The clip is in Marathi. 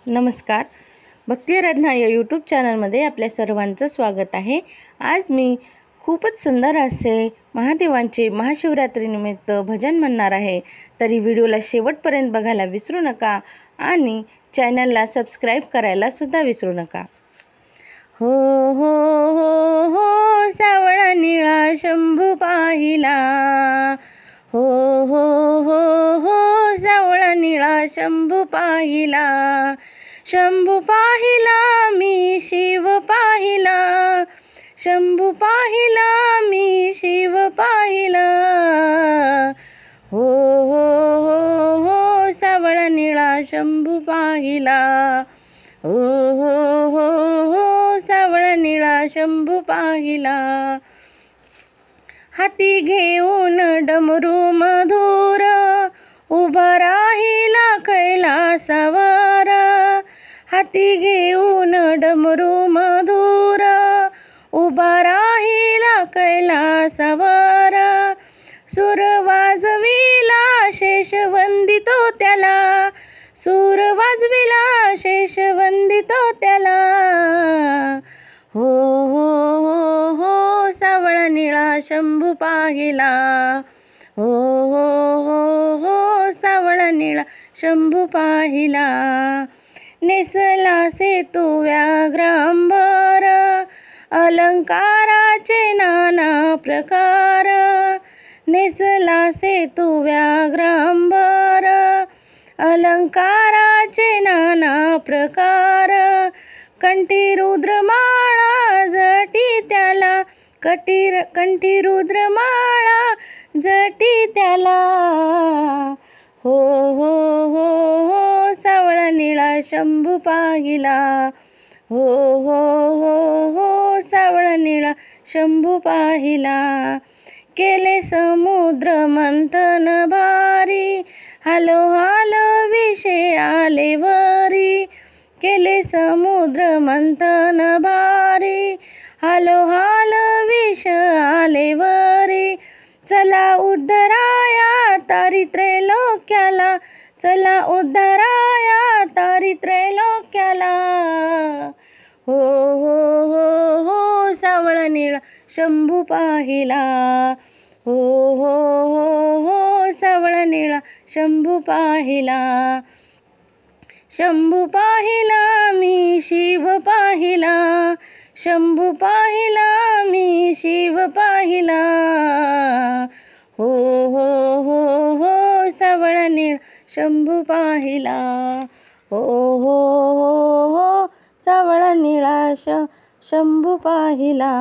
नमस्कार. भक्तिआराधना या यूट्यूब चॅनलमध्ये आपल्या सर्वांचं स्वागत आहे. आज मी खूपच सुंदर असे महादेवांचे महाशिवरात्रीनिमित्त भजन म्हणणार आहे. तरी व्हिडिओला शेवटपर्यंत बघायला विसरू नका आणि चॅनलला सबस्क्राईब करायला सुद्धा विसरू नका. हो हो हो हो सावळा निळा शंभू पाहिला, हो हो हो हो सावळा निळा शंभू पाहिला, शंभू पाहिला मी शिव पाहिला, शंभू पाहिला मी शिव पाहिला, हो हो हो हो सावळा निळा शंभू पाहिला, हो हो हो हो सावळा निळा शंभू पाहिला. हाती घेऊन डमरू मधुर उभा राहिला कैलासावर, हाती घेऊन डमरू मधुर उभा राहिला कैलासावर, सूर वाजविला शेष वंदितो त्याला, सूर वाजविला शेष वंदितो त्याला, हो हो हो हो सावळा निळा शंभू पाहिला, हो हो हो हो सावळा निळा शंभू पाहिला. नेसला सेतू व्याघ्रांबर अलंकाराचे नाना प्रकार, नेसला सेतू व्याघ्रांबर अलंकाराचे नाना प्रकार, कंठी रुद्रमाळा जटी त्याला, कंठी रुद्रमाळा जटी त्याला, हो हो हो हो सावळा निळा शंभू पाहिला, हो हो हो हो सावळा निळा शंभू पाहिला. केले समुद्र मंथन भारी, हालो हालो विषे आले वरी, केले समुद्र मंथन भारी, हालो हालो विष आले वरी, चला उद्धराया तारी त्रैलोक्याला, चला उद्धराया तारी त्रैलोक्याला, हो हो हो हो सावळा निळा शंभू पाहिला, हो हो हो हो सावळा निळा शंभू पाहिला. शंभू पाहिला मी शिव पाहिला, शंभू पाहिला मी शिव पाहिला, हो हो हो हो सावळा निळा शंभू पाहिला, हो हो हो हो सावळा निळा शंभू पाहिला.